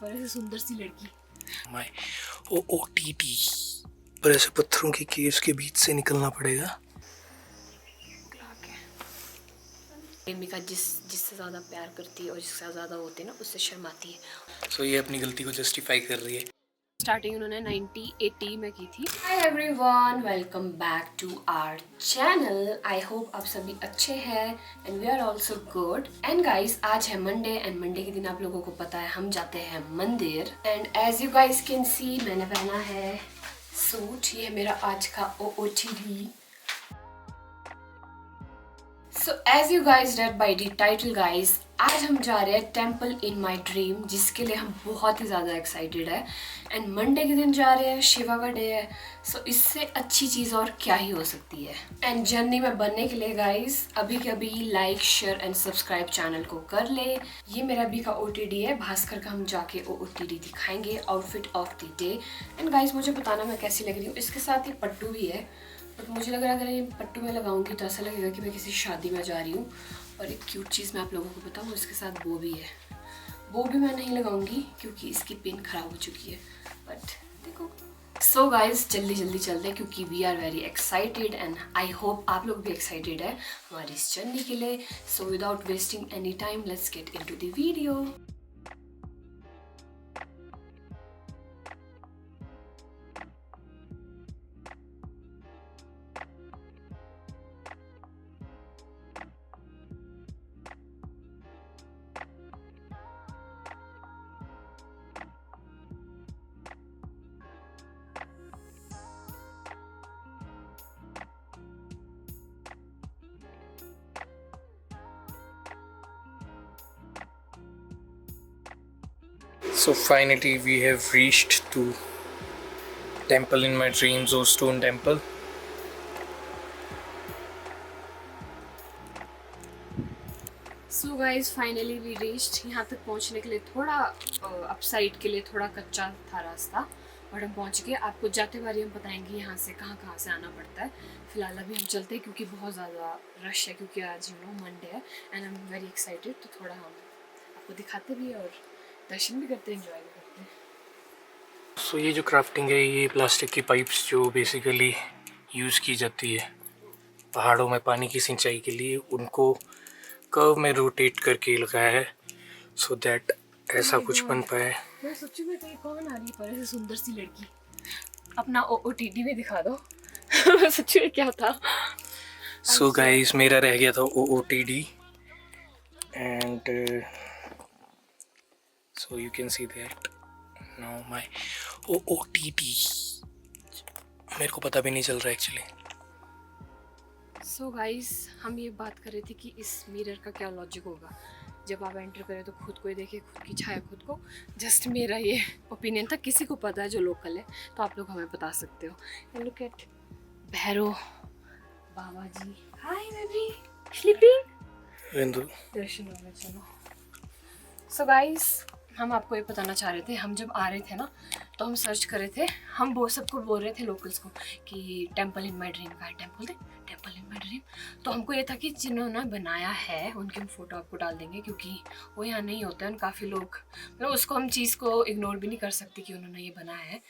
पर ऐसे सुंदर सी लड़की। माय OOTD पर ऐसे पत्थरों की केव्स के बीच से निकलना पड़ेगा। प्रेमिका जिससे ज़्यादा प्यार करती है और जिससे ज़्यादा होती है ना, उससे शर्माती है। सो ये अपनी गलती को जस्टिफाई कर रही है। स्टार्टिंग उन्होंने 90-80 में की थी। Hi everyone, welcome back to our channel. I hope आप सभी अच्छे हैं and we are also good. And guys, आज है मंडे एंड मंडे के दिन आप लोगों को पता है हम जाते हैं मंदिर। And as you guys can see, मैंने पहना है सूट। ये है मेरा आज का OOTD। So as you guys read by the title guys, आज हम जा रहे हैं टेम्पल इन माई ड्रीम, जिसके लिए हम बहुत ही ज़्यादा एक्साइटेड है। एंड मंडे के दिन जा रहे हैं, शिवा का डे है। सो इससे अच्छी चीज़ और क्या ही हो सकती है। एंड जर्नी में बनने के लिए गाइस अभी के अभी like share and subscribe channel को कर ले। ये मेरा अभी का OOTD है, भास्कर का हम जाके OOTD दिखाएंगे, outfit of the day. And guys मुझे बताना मैं कैसी लग रही हूँ। इसके साथ ही पट्टू भी है, तो मुझे लग रहा है अगर ये पट्टू में लगाऊंगी तो ऐसा लगेगा कि मैं किसी शादी में जा रही हूँ। और एक क्यूट चीज़ मैं आप लोगों को बताऊँ, इसके साथ वो भी है। वो भी मैं नहीं लगाऊंगी क्योंकि इसकी पिन खराब हो चुकी है, बट देखो। सो गाइज जल्दी जल्दी चलते हैं क्योंकि we are very excited and I hope आप लोग भी एक्साइटेड है हमारी इस जर्नी के लिए। So without wasting any time let's get into the video. So finally we have reached to temple in my dreams, or stone temple. So guys finally we reached. यहाँ तक पहुँचने के लिए थोड़ा अपसाइड के लिए थोड़ा कच्चा था रास्ता, बट हम पहुँच गए। आपको जाते बारी हम बताएंगे यहाँ से कहाँ से आना पड़ता है। फिलहाल अभी हम चलते हैं क्योंकि बहुत ज़्यादा रश है, क्योंकि आज मंडे है and I am very excited. तो थोड़ा हम आपको दिखाते भी और दर्शन भी करते हैं, एंजॉय भी करते हैं। सो ये जो क्राफ्टिंग है, ये प्लास्टिक की पाइप्स जो बेसिकली यूज़ की जाती है पहाड़ों में पानी की सिंचाई के लिए, उनको कर्व में रोटेट करके लगाया है सो दैट ऐसा कुछ बन पाए। मैं सोचूं मैं कहीं कौन आ रही है पर ऐसे सुंदर सी लड़की। अपना OOTD में दिखा दो। सच्ची में क्या था। सो गाइस मेरा रह गया था OOTD and so you can see that now my OOTD। मेरे को पता भी नहीं चल रहा एक्चुअली। सो गाइस हम ये बात कर रहे थे कि इस मिरर का क्या लॉजिक होगा। जब आप एंटर करें तो खुद को ही देखें, खुद की छाया खुद को। जस्ट मेरा ये ओपिनियन था, किसी को पता है जो लोकल है तो आप लोग हमें बता सकते हो। And look at Bhairav Baba ji. Hi baby sleeping. दर्शन हो गए, चलो। सो गाइस हम आपको ये बताना चाह रहे थे, हम जब आ रहे थे ना तो हम सर्च कर रहे थे, हम वो सबको बोल रहे थे लोकल्स को कि टेम्पल इन माई ड्रीम का है, टेम्पल इन माई ड्रीम। तो हमको ये था कि जिन्होंने बनाया है उनकी हम फोटो आपको डाल देंगे, क्योंकि वो यहाँ नहीं होते हैं। काफ़ी लोग मतलब उसको हम चीज़ को इग्नोर भी नहीं कर सकते कि उन्होंने ये बनाया है।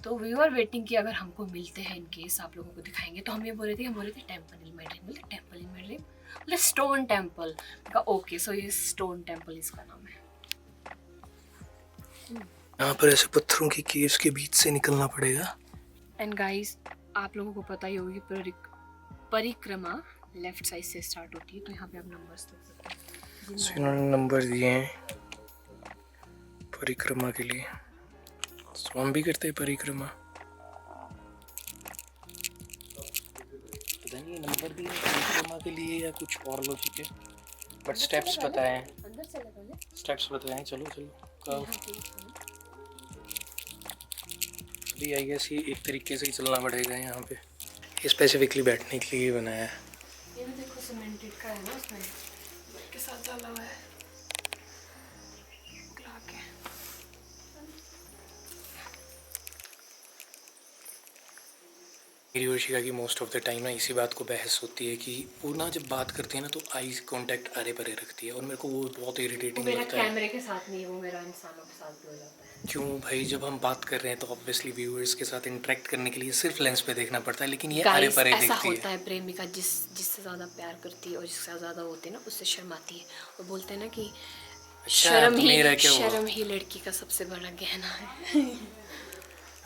तो वी आर वेटिंग कि अगर हमको मिलते हैं इन केस आप लोगों को दिखाएंगे। तो हम ये बोल रहे थे टेम्पल इन माई ड्रीम, बोलते टेम्पल इन माई ड्रीम, बोले स्टोन टेम्पल का। ओके सो ये स्टोन टेम्पल इसका नाम है। यहाँ पर ऐसे पत्थरों की केव्स के बीच से निकलना पड़ेगा। एंड गाइस आप लोगों को पता ही होगी परिक्रमा लेफ्ट साइड से स्टार्ट होती है, तो यहाँ पे आप नंबर्स देख सकते हैं। इन्होंने नंबर दिए हैं परिक्रमा के लिए, तो हम भी करते हैं परिक्रमा। पता नहीं नंबर दिए परिक्रमा के लिए या कुछ और लॉजिक है, बट स्टेप्स बताए हैं। अंदर चले पहले, स्टेप्स बताए हैं। चलो चलो अभी आई गेस ये एक तरीके से ही चलना पड़ेगा यहाँ पे। ये स्पेसिफिकली बैठने के लिए बनाया है। ये भी देखो सीमेंटेड का है ना, उसमें के साथ डाला हुआ है। मेरी और शिखा की मोस्ट ऑफ द टाइम ना इसी बात को बहस होती है कि वो ना जब बात करती है ना तो आईज कांटेक्ट अरे परे रखती है और मेरे को वो बहुत वो इरिटेटिंग मेरा लगता है। कैमरे के साथ नहीं, वो मेरा इंसानों के साथ भी हो जाता है। क्यों भाई, जब हम बात कर रहे हैं तो ऑब्वियसली व्यूअर्स के साथ इंटरेक्ट करने के लिए सिर्फ लेंस पे देखना पड़ता है, लेकिन ये अरे गाइस परे ऐसा देखती होता है। है, प्रेमिका जिससे ज़्यादा प्यार करती है और जिससे ज़्यादा होती है ना उससे शर्माती है। और बोलते हैं ना कि अच्छा यार, तो मेरा क्या हुआ? शर्म ही लड़की का सबसे बड़ा गहना है।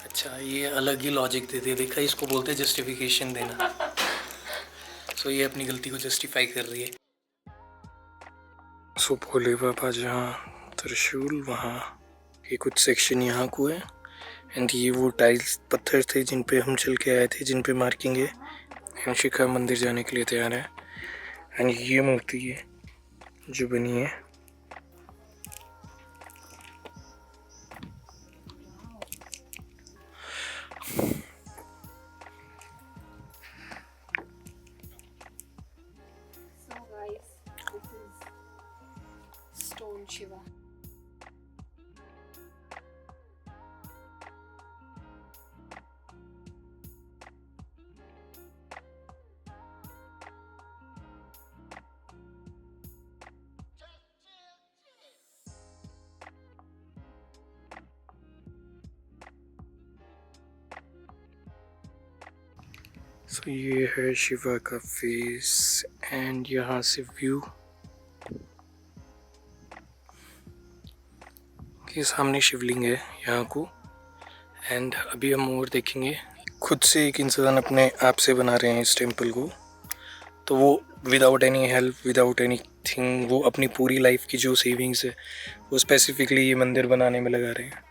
अच्छा, ये अलग ही लॉजिक देते हैं, देखा इसको बोलते हैं जस्टिफिकेशन देना। सो ये अपनी गलती को जस्टिफाई कर रही है। सो भोले बाबा जहाँ त्रिशूल, वहाँ ये कुछ सेक्शन यहाँ को है एंड ये वो टाइल्स पत्थर थे जिन पे हम चल के आए थे, जिन पे मार्किंग है। एंड शिखा मंदिर जाने के लिए तैयार है। एंड ये मूर्ति है जो बनी है। So guys, this is Stone Shiva. सो ये है शिवा का फेस एंड यहाँ से व्यू के सामने शिवलिंग है यहाँ को। एंड अभी हम और देखेंगे। खुद से एक इंसान अपने आप से बना रहे हैं इस टेम्पल को, तो वो without any help, without any thing, वो अपनी पूरी लाइफ की जो सेविंग्स है वो स्पेसिफिकली ये मंदिर बनाने में लगा रहे हैं।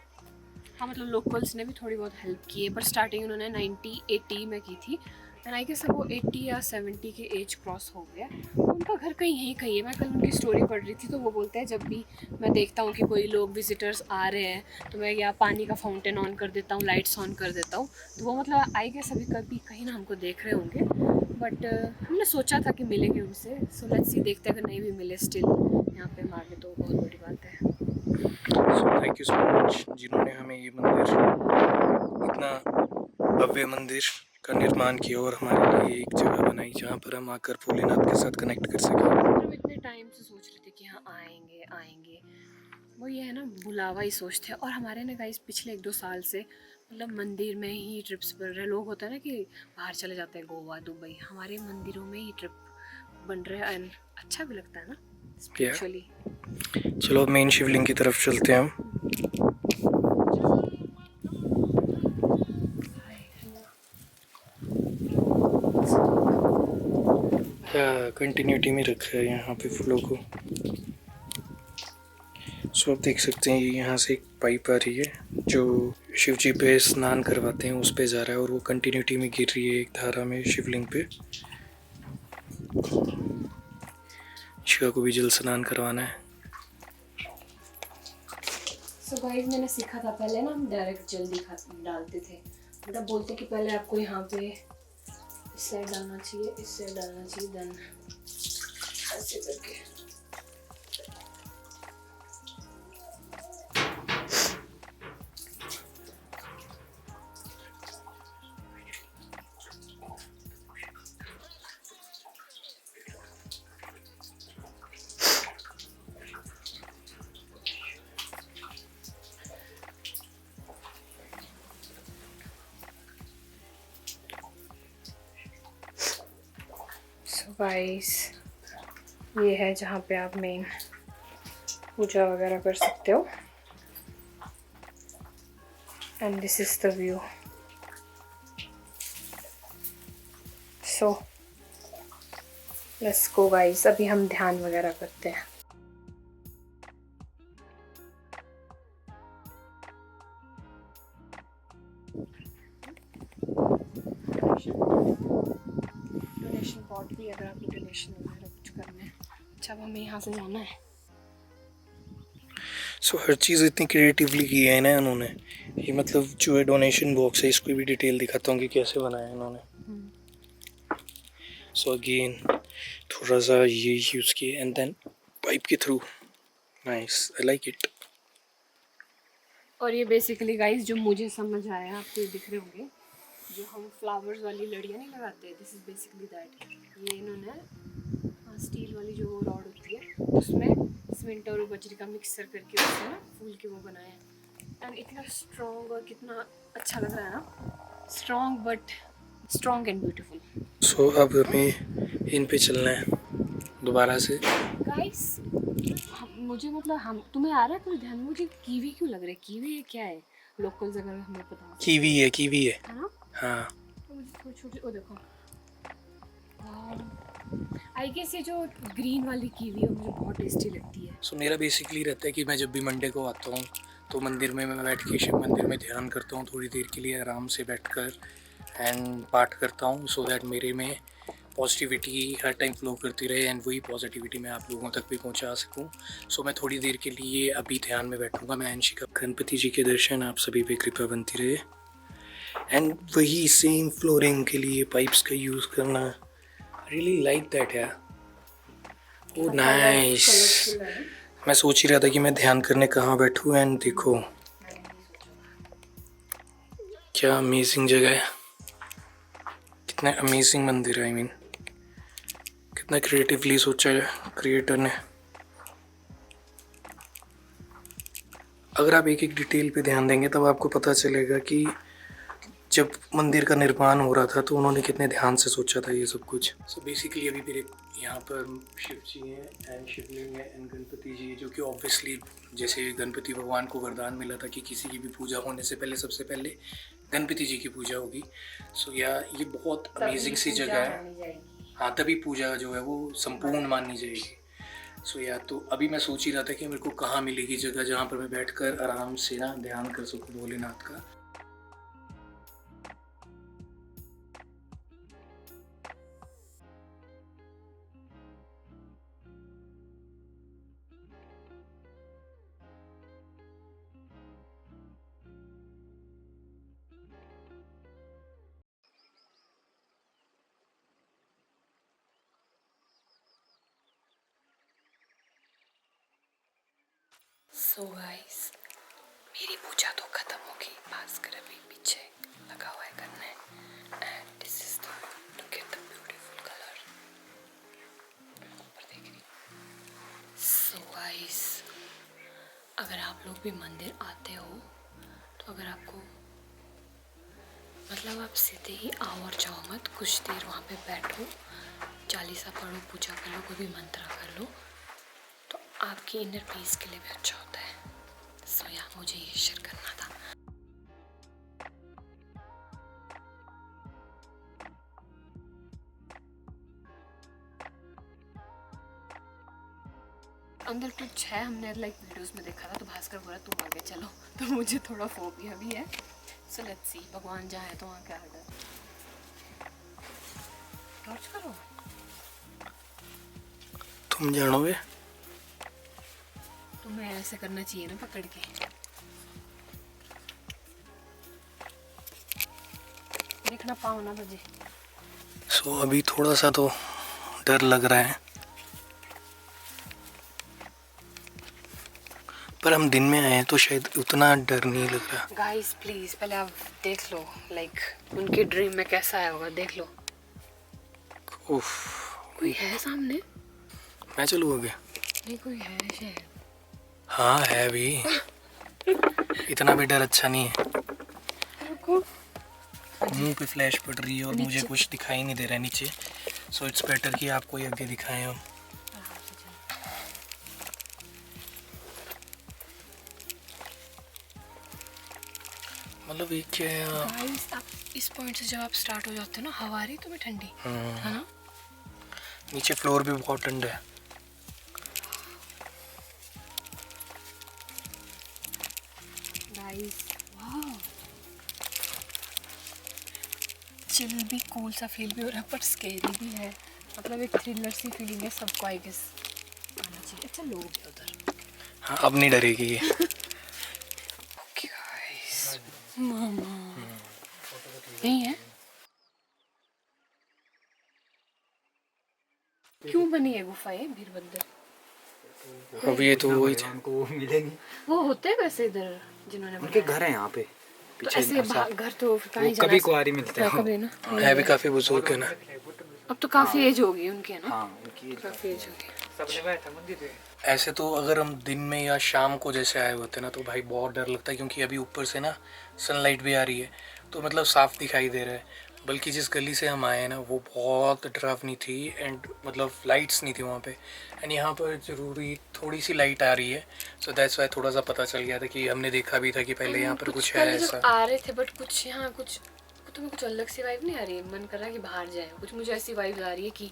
हाँ मतलब लोकल्स ने भी थोड़ी बहुत हेल्प की है, पर स्टार्टिंग उन्होंने 90-80 में की थी। एंड आई गेस अब वो 80 या 70 के एज क्रॉस हो गया। उनका घर कहीं यहीं कहीं है। मैं कल उनकी स्टोरी पढ़ रही थी तो वो बोलते हैं जब भी मैं देखता हूँ कि कोई लोग विजिटर्स आ रहे हैं तो मैं या पानी का फाउंटेन ऑन कर देता हूँ, लाइट्स ऑन कर देता हूँ। तो वो मतलब आई गेस अभी कभी कहीं ना हमको देख रहे होंगे। बट हमने सोचा था कि मिलेंगे उनसे। सो लेट्स सी, देखते हैं अगर नहीं भी मिले स्टिल यहाँ पे हम आगे तो बहुत बड़ी बात है। So thank you so much जिन्होंने हमें ये मंदिर, इतना भव्य मंदिर का निर्माण किया और हमारे लिए एक जगह बनाई जहाँ पर हम आकर भोलेनाथ के साथ कनेक्ट कर सकें। हम इतने टाइम से सोच रहे थे कि हाँ आएंगे आएंगे, वो ये है ना बुलावा ही सोचते हैं। और हमारे ना गाइस पिछले 1-2 साल से मतलब मंदिर में ही ट्रिप्स बन रहे। लोग होता है ना कि बाहर चले जाते हैं गोवा दुबई, हमारे मंदिरों में ही ट्रिप बन रहे हैं। एंड अच्छा भी लगता है ना स्पिरिचुअली। चलो अब मेन शिवलिंग की तरफ चलते हैं हम। कंटिन्यूटी में रखा है यहाँ पे फूलों को। सो आप देख सकते हैं ये यहाँ से एक पाइप आ रही है जो शिव जी पे स्नान करवाते हैं, उस पे जा रहा है और वो कंटिन्यूटी में गिर रही है एक धारा में शिवलिंग पे। शिवा को भी जल स्नान करवाना है। सो गाइस मैंने सीखा था पहले ना हम डायरेक्ट जल्दी डालते थे। मतलब बोलते कि पहले आपको यहाँ पे इस साइड डालना चाहिए, इस साइड डालना चाहिए, देन ऐसे करके। गाइस ये है जहाँ पे आप मेन पूजा वगैरह कर सकते हो। And this is the view. So let's go guys, अभी हम ध्यान वगैरह करते हैं। डोनेशन पॉट भी अगर आपको डोनेशन वगैरह कुछ करना है। अच्छा अब हमें यहाँ से जाना है। सो हर चीज़ इतनी क्रिएटिवली की है ना इन्होंने। ये मतलब जो है डोनेशन बॉक्स है, इसको भी डिटेल दिखाता हूँ कि कैसे बनाया है इन्होंने। सो अगेन थोड़ा सा ये यूज़ किए एंड देन पाइप के through. Nice, I like it. और ये बेसिकली गाइस जो मुझे समझ आया, आपको दिख रहे होंगे, जो हम फ्लावर्स वाली लड़ियाँ नहीं लगाते, दिस इज बेसिकली दैट। ये इन्होंने स्टील वाली जो रॉड होती है उसमें सीमेंट और बजरी का मिक्सर करके उससे ना फूल के वो बनाए हैं। एंड इतना स्ट्रॉन्ग और कितना अच्छा लग रहा है ना, strong but strong and beautiful. So अब हमें इन पे चलना है दोबारा से। गाइस मुझे मतलब हम तुम्हें आ रहा है कोई ध्यान में, मुझे कीवी क्यों लग रहा है? कीवी है क्या है? लोकल्स अगर हमें पता हो कीवी है, कीवी है। है ना? हाँ तो मुझे थोड़ी छोटी, ओ देखो, आई गेस ये जो ग्रीन वाली कीवी है मुझे बहुत टेस्टी लगती है। सो मेरा बेसिकली रहता है कि मैं जब भी मंडे को आता हूँ तो मंदिर में मैं बैठ के शिव मंदिर में ध्यान करता हूँ थोड़ी देर के लिए आराम से बैठकर एंड पाठ करता हूँ, सो दैट मेरे में पॉजिटिविटी हर टाइम फ्लो करती रहे एंड वही पॉजिटिविटी मैं आप लोगों तक भी पहुँचा सकूँ। सो मैं थोड़ी देर के लिए अभी ध्यान में बैठूँगा मैं अंशिका। गणपति जी के दर्शन आप सभी पे कृपा बनती रहे एंड वही सेम फ्लोरिंग के लिए पाइप्स का यूज़ करना, रियली लाइक दैट यार। Oh nice. मैं सोच ही रहा था कि मैं ध्यान करने कहाँ बैठूँ एंड देखो क्या अमेजिंग जगह है, कितना अमेजिंग मंदिर है। आई मीन कितना क्रिएटिवली सोचा है क्रिएटर ने। अगर आप एक एक डिटेल पे ध्यान देंगे तब आपको पता चलेगा कि जब मंदिर का निर्माण हो रहा था तो उन्होंने कितने ध्यान से सोचा था ये सब कुछ। सो बेसिकली अभी मेरे यहाँ पर शिव जी हैं एंड शिवलिंग है एंड गणपति जी है, जो कि ऑब्वियसली जैसे गणपति भगवान को वरदान मिला था कि किसी की भी पूजा होने से पहले सबसे पहले गणपति जी की पूजा होगी। सो ये बहुत अमेजिंग सी जगह है। हाँ तभी पूजा जो है वो संपूर्ण मानी जाएगी। सो तो अभी मैं सोच ही रहा था कि मेरे को कहाँ मिलेगी जगह जहाँ पर मैं बैठकर आराम से ना ध्यान कर सकूँ भोलेनाथ का। सो गाइस मेरी पूजा तो खत्म हो गई, भास्कर अभी पीछे लगा हुआ है करने and this is the look at the beautiful colour ऊपर देख रही। सो गाइस अगर आप लोग भी मंदिर आते हो तो अगर आपको मतलब आप सीधे ही आओ और जाओ मत, कुछ देर वहाँ पे बैठो, चालीसा पढ़ो, पूजा कर लो, कोई भी मंत्र कर लो तो आपकी इनर पीस के लिए भी अच्छा होता है। सो मुझे ये शेयर करना था। अंदर कुछ है, हमने लाइक वीडियोस में देखा था तो भास्कर बोला तुम आगे चलो, तो मुझे थोड़ा फोबिया भी है। सो लेट्स सी, भगवान जहाँ है तो वहाँ क्या डर। टॉर्च करो, तुम जानोगे तुम्हें ऐसे करना चाहिए ना पकड़ के। देखना पाओ ना बजे। सो अभी थोड़ा सा तो डर लग रहा है पर हम दिन में आए हैं तो शायद उतना डर नहीं लग रहा। गाइस प्लीज पहले आप देख लो लाइक उनके ड्रीम में कैसा आया होगा, देख लो। उफ, कोई है सामने? मैं चलूँ आगे? नहीं कोई है शायद। हाँ है भी, इतना भी डर अच्छा नहीं है। रुको, मुंह पे फ्लैश पड़ रही है और मुझे कुछ दिखाई नहीं दे रहा है नीचे, सो इट्स बेटर कि आपको ये आगे दिखाएं हम। मतलब एक क्या है गाइस आप इस पॉइंट से जब आप स्टार्ट हो जाते हो ना, हवा आ रही तुम्हें ठंडी है ना, नीचे फ्लोर भी बहुत ठंडा है। गाइस वाह, चिल भी, कूल सा फील भी हो रहा है पर स्केरी भी है, मतलब एक थ्रिलर सी फीलिंग है सबको आई गेस आना चाहिए। अच्छा लोग हैं उधर। हाँ अब नहीं डरेगी ये। ओके गाइस, मामा यही है। क्यों बनी है गुफा ये वीरभद्र? अब ये तो वही उनको मिले नहीं, वो होते हैं वैसे इधर जिन्होंने उनके घर है यहाँ पे। तो ऐसे घर तो कहीं जाना कभी कुआरी मिलते हैं कभी ना है भी काफ़ी बुजुर्ग है ना। अब तो काफी एज होगी उनकी, है ना? हाँ उनकी काफी एज होगी। सबने बैठा मंदिर पे। ऐसे तो अगर हम दिन में या शाम को जैसे आए होते ना तो भाई बहुत डर लगता है, क्योंकि अभी ऊपर से ना सनलाइट भी आ रही है तो मतलब साफ दिखाई दे रहा है। बल्कि जिस गली से हम आए हैं ना वो बहुत डरावनी थी एंड मतलब लाइट्स नहीं थी वहाँ पे, एंड यहाँ पर ज़रूरी थोड़ी सी लाइट आ रही है, सो दैट्स वाई थोड़ा सा पता चल गया था कि हमने देखा भी था कि पहले यहाँ पर कुछ है पहले जब ऐसा। आ रहे थे बट कुछ यहाँ कुछ तुम्हें कुछ अलग सी वाइब नहीं आ रही है? मन कर रहा है कि बाहर जाए, कुछ मुझे ऐसी वाइब आ रही है कि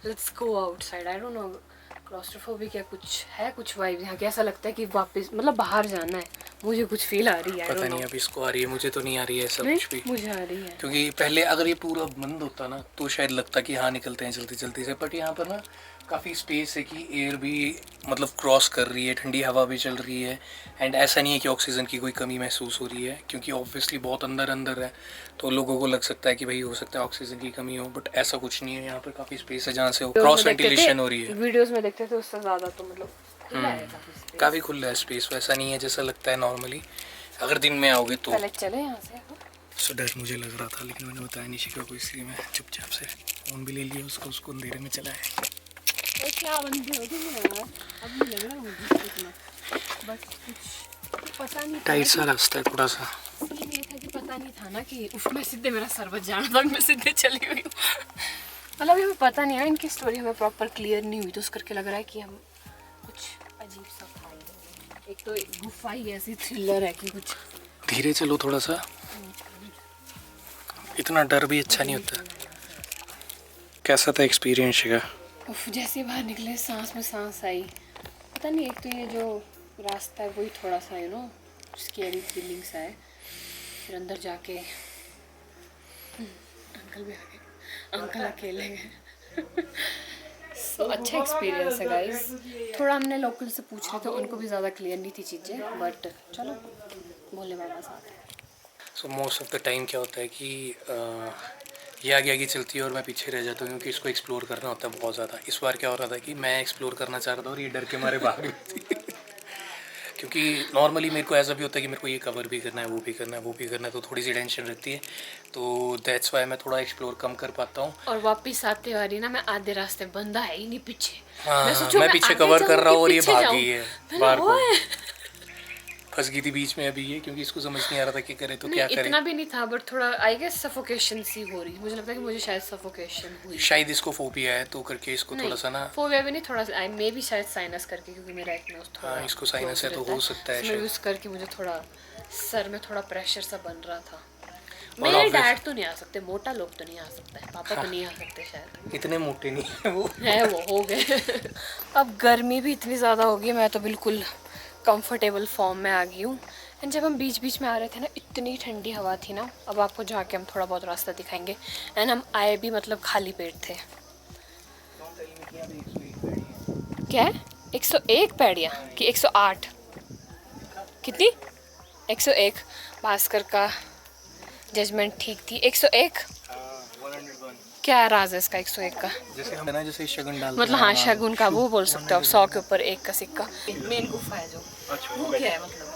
let's go outside. I don't know, claustrophobic या कुछ है, कुछ वाइब यहाँ की ऐसा लगता है कि वापस मतलब बाहर जाना है। मुझे कुछ फील आ रही है, पता नहीं अब इसको आ रही है, मुझे तो नहीं आ रही है ऐसा कुछ भी। मुझे आ रही है क्योंकि पहले अगर ये पूरा बंद होता ना तो शायद लगता कि हाँ निकलते हैं जल्दी जल्दी से, बट यहाँ पर ना काफ़ी स्पेस है कि एयर भी मतलब क्रॉस कर रही है, ठंडी हवा भी चल रही है, एंड ऐसा नहीं है कि ऑक्सीजन की कोई कमी महसूस हो रही है, क्योंकि ऑब्वियसली बहुत अंदर अंदर है तो लोगों को लग सकता है कि भाई हो सकता है ऑक्सीजन की कमी हो, बट ऐसा कुछ नहीं है। यहाँ पर काफ़ी स्पेस है जहाँ से क्रॉस वेंटिलेशन हो रही है। वीडियोस में देखते थे उससे ज़्यादा तो मतलब खुला है काफी। काफ़ी खुला है स्पेस, वैसा नहीं है जैसा लगता है नॉर्मली अगर दिन में आओगे तो। पहले चले यहाँ से। सो डर मुझे लग रहा था लेकिन मैंने बताया निशिका को, इसलिए मैं चुपचाप से फ़ोन भी ले लिया उसको अंधेरे में चलाया। क्या बनते हो तुम यार? अब नहीं लग रहा मुझे इतना, बस कुछ पता नहीं था टाइट सा रास्ता है थोड़ा सा। कि ये था कि पता नहीं था ना कि उफ मैं सीधे मेरा सर बच जाना था, मैं सीधे चली हुई हूँ। मतलब हमें पता नहीं है, इनकी स्टोरी हमें प्रॉपर क्लियर नहीं हुई तो उस करके लग रहा है कि हम कुछ अजीब सा था। एक तो गुफा ही ऐसी थ्रिलर है कि कुछ धीरे चलो थोड़ा सा, इतना डर भी अच्छा नहीं होता। कैसा था एक्सपीरियंस का? उफ जैसे ही बाहर निकले सांस में सांस आई। पता नहीं, एक तो ये जो रास्ता है वही थोड़ा सा स्केरी फीलिंग सा है। फिर अंदर जाके अंकल भी आ गए, अंकल अकेले गए। सो अच्छा एक्सपीरियंस है गाइस। थोड़ा हमने लोकल से पूछ रहे थे, उनको भी ज़्यादा क्लियर नहीं थी चीज़ें, बट चलो भोले बाबा साथ है। So most of the time क्या होता है कि ये आगे आगे चलती है और मैं पीछे रह जाता हूँ, क्योंकि इसको एक्सप्लोर करना होता है बहुत ज़्यादा। इस बार क्या हो रहा था कि मैं एक्सप्लोर करना चाह रहा था और ये डर के मारे भाग रही थी। क्योंकि नॉर्मली मेरे को ऐसा भी होता है कि मेरे को ये कवर भी करना है, वो भी करना है, वो भी करना है, तो थोड़ी सी टेंशन रहती है, तो दैट्स वाई मैं थोड़ा एक्सप्लोर कम कर पाता हूँ। और वापस आते वाली ना मैं आधे रास्ते, बंदा है ही नहीं पीछे। हाँ, मैं मैं पीछे आगे कवर कर रहा हूँ और ये पीछे भाग जाऊँ। गई है मैंने बाहर को। ओए! फंस गई थी बीच में अभी ये, क्योंकि इसको समझ नहीं आ रहा था कि करे तो क्या नहीं, करे। इतना भी नहीं था, बट थोड़ा आई गेस सफोकेशन सी हो रही। मुझे लगता है कि मुझे शायद सफोकेशन हुई। शायद इसको फोबिया है तो करके इसको थोड़ा सा ना। फोबिया भी नहीं, थोड़ा सा मे भी शायद साइनस करके, क्योंकि मेरा एक नोज थोड़ा हाँ, इसको साइनस है तो हो सकता है मैं शायद। यूज करके मुझे थोड़ा सर में थोड़ा प्रेशर सा बन रहा था। और मेरे obvious- डैड तो नहीं आ सकते, मोटा लोग तो नहीं आ सकते, पापा तो नहीं आ सकते शायद। इतने मोटे नहीं है वो। है वो हो गए। अब गर्मी भी इतनी ज़्यादा हो गई, मैं तो बिल्कुल कंफर्टेबल फॉर्म में आ गई हूँ। एंड जब हम बीच बीच में आ रहे थे ना, इतनी ठंडी हवा थी ना। अब आपको जाके हम थोड़ा बहुत रास्ता दिखाएंगे। एंड हम आए भी मतलब खाली पेट थे। क्या है 101 पैड़ियाँ कि 108? कितनी? 101। भास्कर का जजमेंट ठीक थी। 101 क्या राज है इसका 101 का? जैसे हम ना जैसे शगुन डालते मतलब हैं, हाँ, शगुन का वो बोल सकते हो आप। 100 के ऊपर 1 का सिक्का। मेन गुफा है जो, अच्छा वो क्या है मतलब?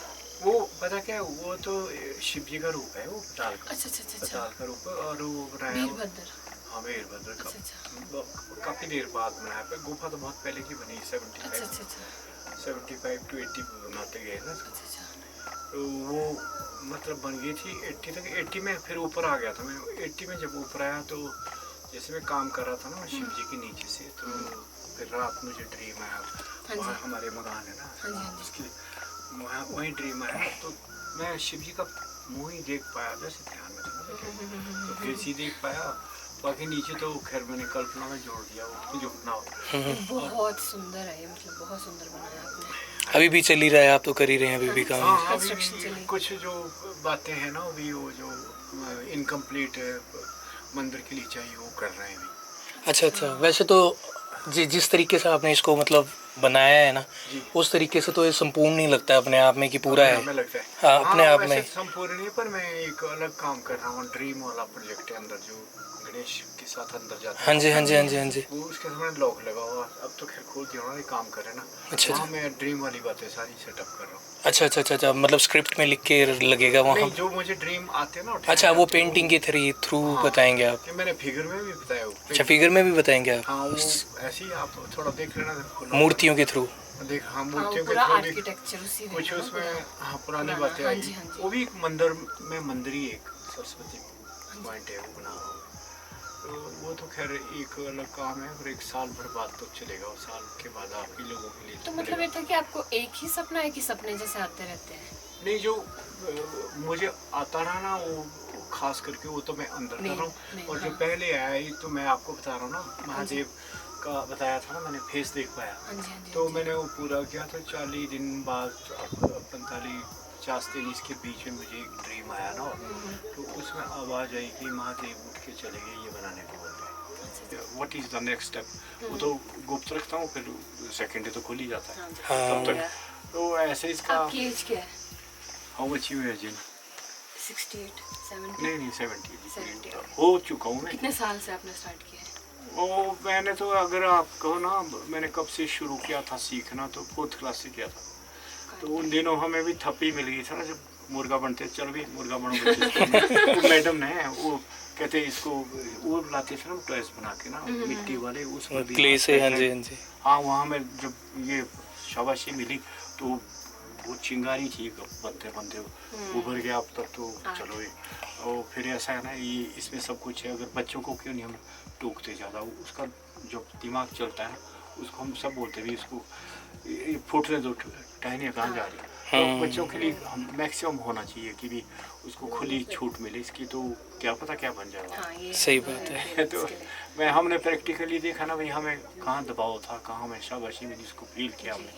वो पता क्या है, वो तो शिव जी का रूप है, वो पताल का। अच्छा अच्छा अच्छा पताल का रूप है और वो बनाया वीरभद्र। हाँ वीरभद्र का। अच्छा काफी देर बाद बनाया पे। गुफा तो बहुत पहले की बनी, अच्छा 75 to 80 बनाते गए ना। अच्छा। तो वो मतलब बन गई थी 80 तक। 80 में फिर ऊपर आ गया था मैं। 80 में जब ऊपर आया तो जैसे मैं काम कर रहा था ना शिव जी के नीचे से, तो फिर रात मुझे ड्रीम आया। वहाँ हमारे मकान है ना, उसकी वहीं ड्रीम आया। तो मैं शिव जी का मुँह ही देख पाया, जैसे ध्यान में था ना, तो फिर ही देख पाया। बाकी नीचे तो खैर मैंने कल्पना में जोड़ दिया, वो जो अपना बहुत सुंदर है ये, मतलब बहुत सुंदर बनाया आपने। अभी भी चल ही रहा है, आप तो कर ही रहे हैं अभी भी काम। हाँ, अभी भी कुछ जो बातें हैं ना, अभी वो जो इनकम्प्लीट है मंदिर के लिए चाहिए, वो कर रहे हैं अभी। अच्छा, वैसे तो जिस तरीके से आपने इसको मतलब बनाया है ना, उस तरीके से तो ये संपूर्ण नहीं लगता है अपने आप में कि पूरा है। हमें लगता है हाँ, अपने आप में संपूर्ण नहीं, पर मैं एक अलग काम कर रहा हूँ, ड्रीम वाला प्रोजेक्ट है अंदर जो गणेश के साथ अंदर जाते हाँ जी हाँ जी हाँ जी हाँ जी। वो उसके सामने लॉक लगा हुआ, अब तो खैर खोल दिया उन्होंने, काम कर रहे हैं ना। अच्छा वहाँ मैं ड्रीम वाली बातें सारी सेटअप कर रहा हूँ। अच्छा अच्छा अच्छा अच्छा, मतलब स्क्रिप्ट में लिख के लगेगा वहाँ? नहीं, जो मुझे ड्रीम आते हैं ना अच्छा, वो पेंटिंग के थ्रू हाँ, बताएंगे आप? ये मैंने फिगर में भी बताया। अच्छा, फिगर में भी बताएंगे आप? हाँ, वो ऐसे ही आप थोड़ा देख लेना मूर्तियों के थ्रू? देख, हाँ, हाँ, मूर्तियों के पूरा थ्रू भी आर्किटेक्चर उसी में कुछ है ना, उसमें, पूरा हाँ, पुरानी पुराना, बातें हाँ आई। जी, हाँ जी। वो भी एक मंदिर में, मंदिर ही एक सरस्वती पॉइंट है, वो बना हुआ है। तो वो तो खैर एक अलग काम है, और एक साल भर बाद तो चलेगा, और साल के बाद आपके लोगों के लिए तो तो मतलब ये चलेगा। था कि आपको एक ही सपना है कि सपने जैसे आते रहते हैं? नहीं, जो मुझे आता रहा ना, वो खास करके वो तो मैं अंदर कर रहा हूँ। और जो हाँ। पहले आया ये तो मैं आपको बता रहा हूँ ना, महादेव का बताया था ना मैंने, फेस देख पाया। हाँ जी, हाँ जी, तो हाँ जी। मैंने वो पूरा किया, तो 40 दिन बाद, 45-50 दिन इसके बीच में मुझे एक ड्रीम आया ना, तो उसमें आवाज़ आई कि महादेव उठ के चले गए ये बनाने को बोल रहे। What is the next step, वो तो गुप्त रखता हूँ, फिर सेकेंड डे तो खुल ही जाता है हाँ। तब तक। तो ऐसे इसका। आपकी एज क्या है? How much you imagine? 68, 70? नहीं 70 70 हो चुका हूँ मैं। कितने साल से आपने स्टार्ट किया है? वो मैंने तो, अगर आप कहो ना, मैंने कब से शुरू किया था सीखना, तो 4th क्लास से किया था। तो उन दिनों हमें भी थप्पी मिल गई था ना, जब मुर्गा बनते, चल भी मुर्गा बनो बच्चे स्कूल में। वो मैडम ने वो कहते इसको, वो लाते थे ना टॉयस बना के ना, मिट्टी वाले, उसमें भी क्ले से, हाँ जी हाँ जी। हाँ, वहाँ में जब ये शाबाशी मिली, तो वो चिंगारी थी, बनते बनते उभर गया अब तक तो चलो ये। और फिर ऐसा है ना, ये इसमें सब कुछ है, अगर बच्चों को क्यों नहीं हम टोकते ज़्यादा, उसका जो दिमाग चलता है ना, उसको हम सब बोलते भी, इसको फुटने दो, टहनियाँ कहाँ जा रही है। तो बच्चों के लिए मैक्सिमम होना चाहिए कि भी उसको खुली छूट मिले इसकी, तो क्या पता क्या बन जाएगा। हाँ, ये सही बात है। तो हमने प्रैक्टिकली देखा ना भाई, हमें कहाँ दबाव था, कहाँ हमें शाबाशी मिली, इसको फील किया हमने।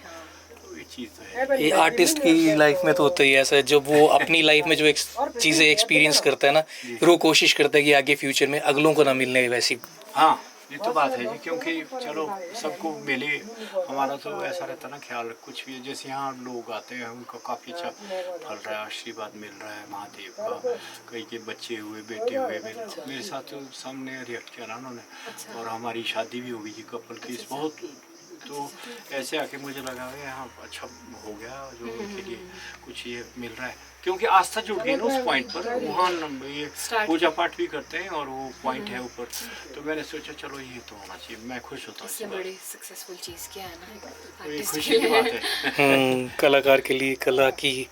तो ये चीज़ तो है। ये आर्टिस्ट की लाइफ में तो होता ही है ऐसा, जब वो अपनी लाइफ में जो चीज़ें एक्सपीरियंस करता है ना, फिर वो कोशिश करता है कि आगे फ्यूचर में अगलों को ना मिलने वैसी। हाँ, ये तो बात है जी, क्योंकि चलो सबको मिले, हमारा तो ऐसा रहता ना ख्याल, कुछ भी जैसे यहाँ लोग आते हैं, उनको काफ़ी अच्छा फल रहा है, आशीर्वाद मिल रहा है महादेव का। कई के बच्चे हुए, बेटे हुए, मेरे साथ तो सामने रिएक्ट किया ना उन्होंने। और हमारी शादी भी हो गई थी कपल की, बहुत। तो ऐसे आके मुझे लगा यहाँ अच्छा हो गया, जो उनके लिए कुछ ये मिल रहा है, क्योंकि आस्था जुड़ गई ना उस पॉइंट पर। वहाँ ये पूजा पाठ भी करते हैं, और वो पॉइंट है ऊपर। तो मैंने सोचा चलो ये तो होना चाहिए, मैं खुश होता इससे हूँ। बड़ी सक्सेसफुल चीज़ क्या है ना, तो ये आर्टिस्ट खुशी के की लिए। बात है। कलाकार के लिए कला की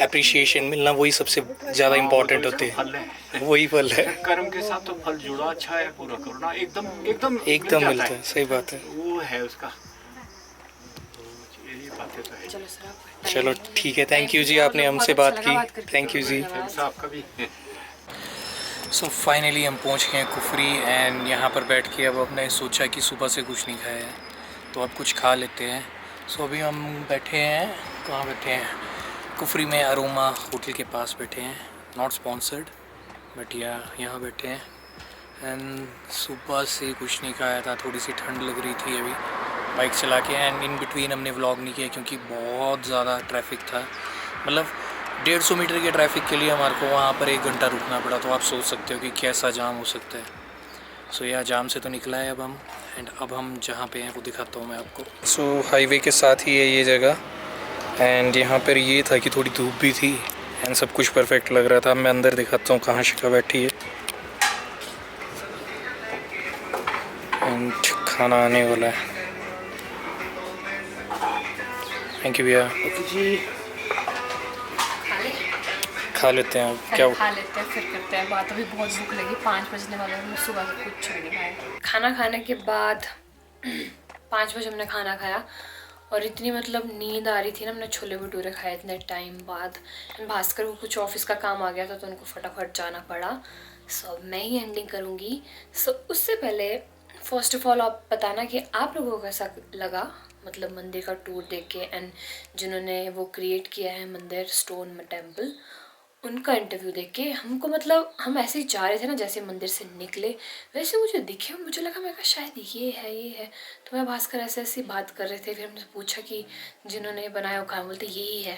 एप्रिशिएशन मिलना, वही सबसे ज़्यादा इम्पोर्टेंट होते फल हैं। है, वही फल है, कर्म के साथ तो फल जुड़ा, अच्छा है, पूरा करो ना, एकदम एकदम एकदम मिल मिलता जाता है। सही बात है। वो है उसका। तो यही बातें तो है। चलो सर, आप चलो ठीक है, थैंक यू जी, बहुत आपने हमसे अच्छा बात लगा की। करके। Thank you ji. थैंक्स आपका भी। सो फाइनली हम पहुंच गए हैं कुफरी, एंड यहाँ पर बैठ के अब हमने सोचा कि सुबह से कुछ नहीं खाया है, तो अब कुछ खा लेते हैं। सो अभी हम बैठे हैं, कहाँ बैठे हैं? कुफरी में अरोमा होटल के पास बैठे हैं, नॉट स्पॉन्सर्ड, बट यहाँ बैठे हैं। एंड सुबह से कुछ नहीं खाया था, थोड़ी सी ठंड लग रही थी अभी बाइक चला के, एंड इन बिटवीन हमने व्लॉग नहीं किया क्योंकि बहुत ज़्यादा ट्रैफिक था। मतलब 150 मीटर के ट्रैफिक के लिए हमारे को वहाँ पर 1 घंटा रुकना पड़ा, तो आप सोच सकते हो कि कैसा जाम हो सकता है। सो यह जाम से तो निकला है अब हम, एंड अब हम जहाँ पे हैं वो दिखाता हूँ मैं आपको। सो हाईवे के साथ ही है ये जगह, एंड यहाँ पर ये था कि थोड़ी धूप भी थी, एंड सब कुछ परफेक्ट लग रहा था। मैं अंदर दिखाता हूँ कहाँ शिका बैठी है, एंड खाना आने वाला है। थैंक यू भैया जी, खा लेते हैं अब क्या। खा लेते हैं, फिर करते हैं बात। अभी बहुत भूख लगी, 5 बजने वाले हैं, सुबह से कुछ भी नहीं खाया। खाना खाने के बाद 5 बजे हमने खाना खाया, और इतनी मतलब नींद आ रही थी ना, हमने छोले भटूरे खाए इतने टाइम बाद। भास्कर को कुछ ऑफिस का काम आ गया था, तो उनको फटाफट जाना पड़ा। सो अब मैं ही एंडिंग करूँगी। सो उससे पहले फर्स्ट ऑफ ऑल आप बताना कि आप लोगों को कैसा लगा, मतलब मंदिर का टूर देख के, एंड जिन्होंने वो क्रिएट किया है मंदिर स्टोन में टेम्पल, उनका इंटरव्यू देख के। हमको मतलब हम ऐसे ही जा रहे थे ना, जैसे मंदिर से निकले वैसे मुझे दिखे, मुझे लगा मैं कहा शायद ये है। तो मैं भास्कर ऐसे ऐसी बात कर रहे थे, फिर हमने पूछा कि जिन्होंने बनाया वो कहाँ, बोलते यही है।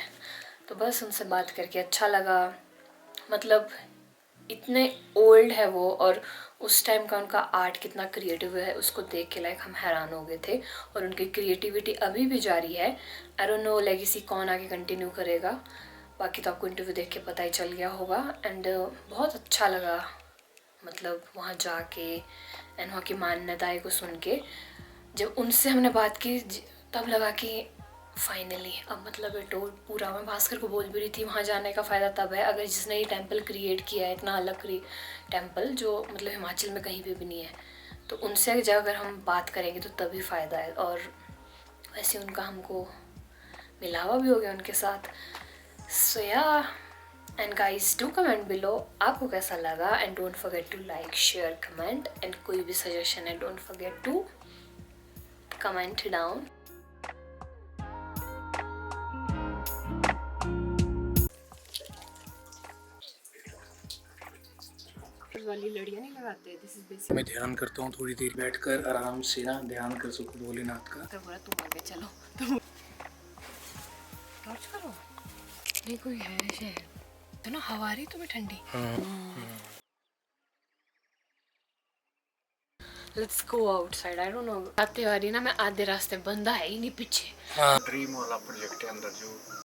तो बस उनसे बात करके अच्छा लगा। मतलब इतने ओल्ड है वो, और उस टाइम का उनका आर्ट कितना क्रिएटिव है उसको देख के लाइक हम हैरान हो गए थे। और उनकी क्रिएटिविटी अभी भी जारी है। आई डोंट नो लेगेसी कौन आगे कंटिन्यू करेगा, बाकी तो आपको इंटरव्यू देख के पता ही चल गया होगा। एंड बहुत अच्छा लगा मतलब वहाँ जाके एंड वहाँ की मान्यताएं को सुन के। जब उनसे हमने बात की तब लगा कि फाइनली अब मतलब ये टूर पूरा। मैं भास्कर को बोल भी रही थी वहाँ जाने का फ़ायदा तब है अगर जिसने ये टेम्पल क्रिएट किया है, इतना अलग टेम्पल जो मतलब हिमाचल में कहीं भी नहीं है, तो उनसे जब अगर हम बात करेंगे तो तभी फ़ायदा है। और वैसे उनका हमको मिलावा भी हो गया उनके साथ। So yeah, and guys do comment below आपको कैसा लगा। And don't forget to like share comment, and कोई भी सजेशन है don't forget to comment down. वाली लड़ियाँ नहीं लगाते, दिस इज बेसिक। मैं ध्यान करता हूँ थोड़ी देर बैठकर आराम से ना ध्यान कर सकूँ भोलेनाथ का। तो बोला तुम आगे चलो, तुम टॉर्च करो। नहीं कोई है शहर तो ना, हवा रही तुम्हें ठंडी। Let's go outside. I don't know आते वाली ना मैं आधे रास्ते बंदा है ही नहीं पीछे। ड्रीम वाला प्रोजेक्ट है अंदर जो